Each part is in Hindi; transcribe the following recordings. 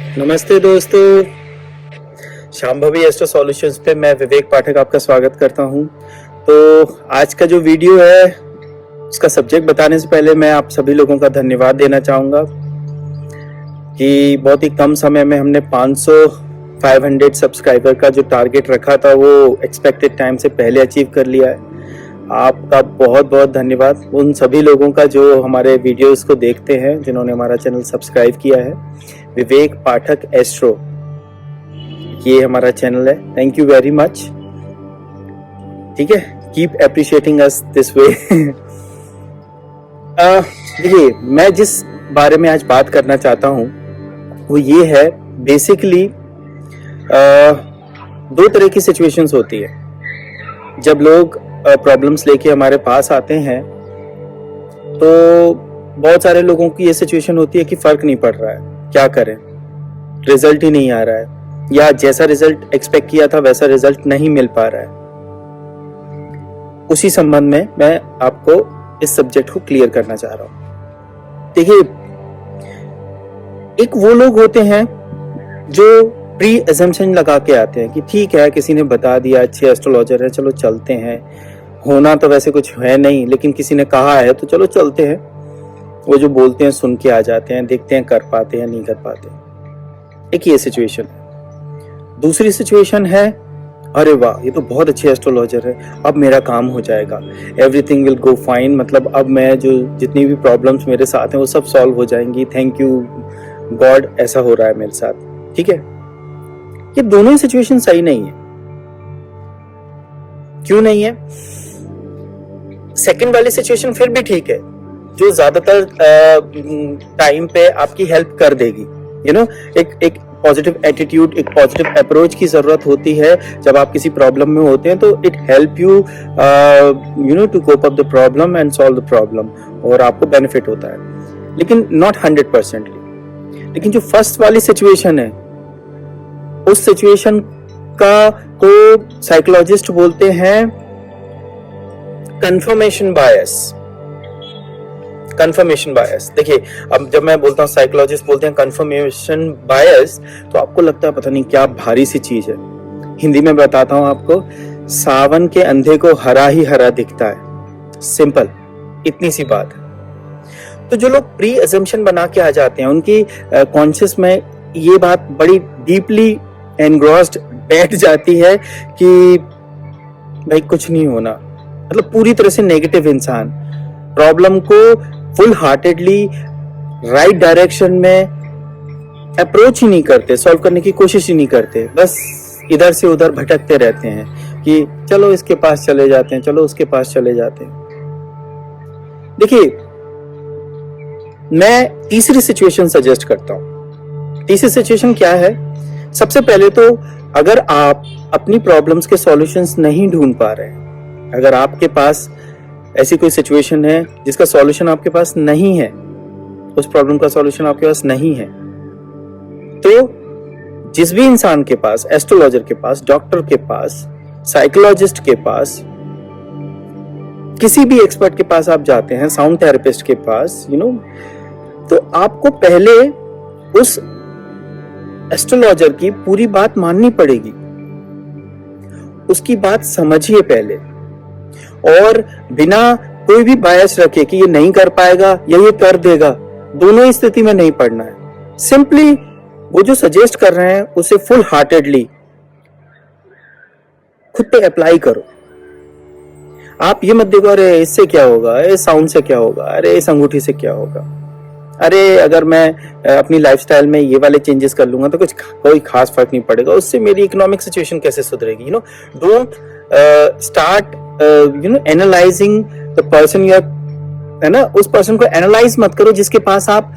नमस्ते दोस्तों, शांभवी एस्ट्रो सॉल्यूशंस पे मैं विवेक पाठक आपका स्वागत करता हूं। तो आज का जो वीडियो है उसका सब्जेक्ट बताने से पहले मैं आप सभी लोगों का धन्यवाद देना चाहूँगा कि बहुत ही कम समय में हमने 500 सब्सक्राइबर का जो टारगेट रखा था वो एक्सपेक्टेड टाइम से पहले अचीव कर लिया है। आपका बहुत बहुत धन्यवाद उन सभी लोगों का जो हमारे वीडियोस को देखते हैं, जिन्होंने हमारा चैनल सब्सक्राइब किया है। विवेक पाठक एस्ट्रो ये हमारा चैनल है। Thank you very much. ठीक है, keep appreciating us this way. देखिए, मैं जिस बारे में आज बात करना चाहता हूं वो ये है, बेसिकली दो तरह की सिचुएशंस होती है जब लोग प्रॉब्लम्स लेके हमारे पास आते हैं। तो बहुत सारे लोगों की ये सिचुएशन होती है कि फर्क नहीं पड़ रहा है, क्या करें, रिजल्ट ही नहीं आ रहा है, या जैसा रिजल्ट एक्सपेक्ट किया था वैसा रिजल्ट नहीं मिल पा रहा है। उसी संबंध में मैं आपको इस सब्जेक्ट को क्लियर करना चाह रहा हूं। देखिए, एक वो लोग होते हैं जो प्री अजम्पशन लगा के आते हैं कि ठीक है, किसी ने बता दिया, अच्छे एस्ट्रोलॉजर है, चलो चलते हैं, होना तो वैसे कुछ है नहीं लेकिन किसी ने कहा है तो चलो चलते हैं। वो जो बोलते हैं सुन के आ जाते हैं, देखते हैं कर पाते हैं नहीं कर पाते। एक ये सिचुएशन है। दूसरी सिचुएशन है, अरे वाह, ये तो बहुत अच्छे एस्ट्रोलॉजर है, अब मेरा काम हो जाएगा, एवरीथिंग विल गो फाइन, मतलब अब मैं जो जितनी भी प्रॉब्लम्स मेरे साथ हैं वो सब सॉल्व हो जाएंगी, थैंक यू गॉड, ऐसा हो रहा है मेरे साथ। ठीक है, ये दोनों ही सिचुएशन सही नहीं है। क्यों नहीं है? सेकंड वाली सिचुएशन फिर भी ठीक है, जो ज्यादातर टाइम पे आपकी हेल्प कर देगी। एक पॉजिटिव एटीट्यूड, एक पॉजिटिव अप्रोच की जरूरत होती है जब आप किसी प्रॉब्लम में होते हैं। तो it help you to cope up the problem and solve the problem, और आपको बेनिफिट होता है, लेकिन नॉट 100%। लेकिन जो फर्स्ट वाली सिचुएशन है, उस सिचुएशन को साइकोलॉजिस्ट बोलते हैं कंफर्मेशन बायस। कंफर्मेशन बायस, देखिए, अब जब मैं बोलता हूं, साइकोलॉजिस्ट बोलते हैं कंफर्मेशन बायस, तो आपको लगता है पता नहीं क्या भारी सी चीज है। हिंदी में बताता हूं आपको, सावन के अंधे को हरा ही हरा दिखता है। सिंपल, इतनी सी बात है। तो जो लोग प्री अजम्पशन बना के आ जाते हैं, उनकी कॉन्शियस में ये बात बड़ी डीपली एनग्रॉस्ड बैठ जाती है कि भाई कुछ नहीं होना, मतलब पूरी तरह से नेगेटिव इंसान, प्रॉब्लम को फुल हार्टेडली राइट डायरेक्शन में अप्रोच ही नहीं करते, सॉल्व करने की कोशिश ही नहीं करते, बस इधर से उधर भटकते रहते हैं कि चलो इसके पास चले जाते हैं, चलो उसके पास चले जाते हैं। देखिए, मैं तीसरी सिचुएशन सजेस्ट करता हूं। तीसरी सिचुएशन क्या है? सबसे पहले तो अगर आप अपनी प्रॉब्लम्स के सॉल्यूशंस नहीं ढूंढ पा रहे हैं, अगर आपके पास ऐसी कोई सिचुएशन है जिसका सॉल्यूशन आपके पास नहीं है, उस प्रॉब्लम का सॉल्यूशन आपके पास नहीं है, तो जिस भी इंसान के पास, एस्ट्रोलॉजर के पास, डॉक्टर के पास, साइकोलॉजिस्ट के पास, किसी भी एक्सपर्ट के पास आप जाते हैं, साउंड थेरेपिस्ट के पास, तो आपको पहले उस एस्ट्रोलॉजर की पूरी बात माननी पड़ेगी, उसकी बात समझिए पहले, और बिना कोई भी बायस रखे कि ये नहीं कर पाएगा या ये कर देगा, दोनों ही स्थिति में नहीं पड़ना है। सिंपली वो जो सजेस्ट कर रहे हैं उसे फुल हार्टेडली खुद पे अप्लाई करो। आप ये मत देखो, अरे इससे क्या होगा, इस साउंड से क्या होगा, अरे इस अंगूठी से क्या होगा, अरे अगर मैं अपनी लाइफस्टाइल में ये वाले चेंजेस कर लूंगा तो कोई खास फर्क नहीं पड़ेगा, उससे मेरी इकोनॉमिक सिचुएशन कैसे सुधरेगी। Don't start analysing the person you है ना, उस पर्सन को एनालाइज मत करो जिसके पास आप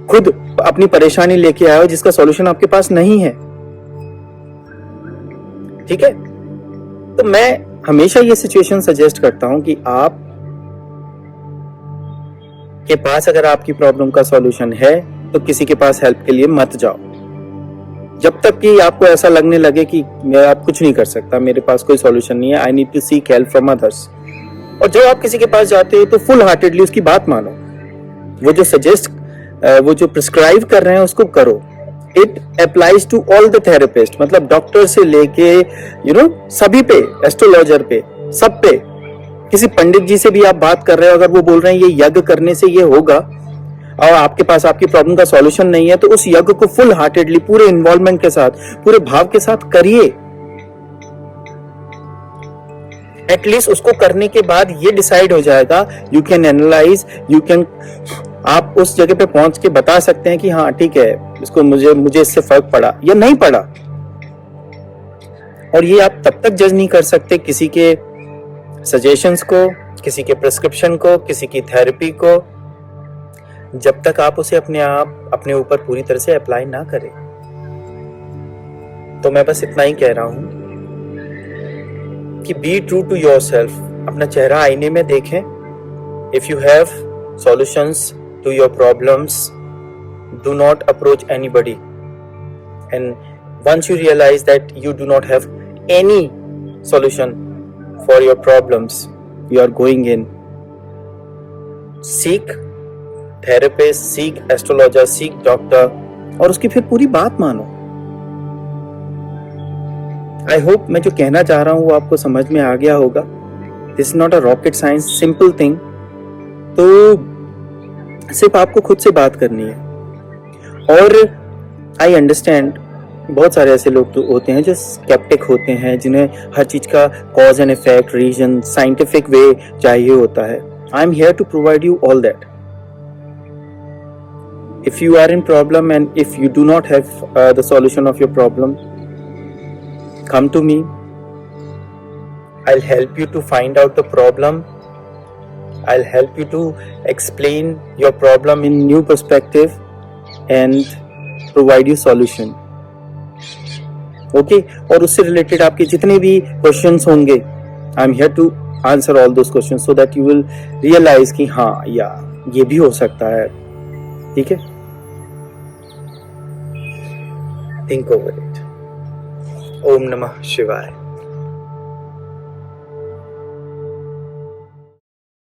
खुद अपनी परेशानी लेके आए हो, जिसका सॉल्यूशन आपके पास नहीं है। ठीक है, तो मैं हमेशा ये सिचुएशन सजेस्ट करता हूं कि आप के पास अगर आपकी प्रॉब्लम का सॉल्यूशन है तो किसी के पास हेल्प के लिए मत जाओ, जब तक कि आपको ऐसा लगने लगे कि मैं आप कुछ नहीं कर सकता, मेरे पास कोई सॉल्यूशन नहीं है, I need to seek help from others. और जब आप किसी के पास जाते हो तो फुल हार्टेडली उसकी बात मानो, वो जो प्रिस्क्राइब कर रहे हैं उसको करो, it applies to all the therapist, मतलब डॉक्टर से लेके सभी पे, एस्ट्रोलॉजर पे, सब पे। किसी पंडित जी से भी आप बात कर रहे हो, अगर वो बोल रहे हैं ये यज्ञ करने से ये होगा, और आपके पास आपकी प्रॉब्लम का सॉल्यूशन नहीं है, तो उस यज्ञ को फुल हार्टेडली, पूरे इन्वॉल्वमेंट के साथ, पूरे भाव के साथ करिए। एटलीस्ट उसको करने के बाद ये डिसाइड हो जाएगा, यू कैन एनालाइज, आप उस जगह पे पहुंच के बता सकते हैं कि हाँ ठीक है, इसको मुझे इससे फर्क पड़ा या नहीं पड़ा। और ये आप तब तक जज नहीं कर सकते किसी के सजेशंस को, किसी के प्रिस्क्रिप्शन को, किसी की थेरेपी को, जब तक आप उसे अपने ऊपर पूरी तरह से अप्लाई ना करें। तो मैं बस इतना ही कह रहा हूं कि बी ट्रू टू योरसेल्फ, अपना चेहरा आईने में देखें। If you have solutions to your problems, do not approach anybody, and once you realize that you do not have any solution for your problems, you are going in, seek therapist, seek astrologer, seek doctor, और उसकी फिर पूरी बात मानो। आई होप मैं जो कहना चाह रहा हूं वो आपको समझ में आ गया होगा। This is not a rocket science, simple thing. तो सिर्फ आपको खुद से बात करनी है। और आई अंडरस्टैंड बहुत सारे ऐसे लोग तो होते हैं जो स्केप्टिक होते हैं, जिन्हें हर चीज का cause and effect, reason, scientific way चाहिए होता है। I am here to provide you all that. If you are in problem and if you do not have the solution of your problem, come to me. I'll help you to find out the problem. I'll help you to explain your problem in new perspective and provide you solution. Okay? और उससे related आपके जितने भी questions होंगे, I'm here to answer all those questions so that you will realize कि हाँ यार ये भी हो सकता है। ठीक है? Think over it. Om Namah Shivaya.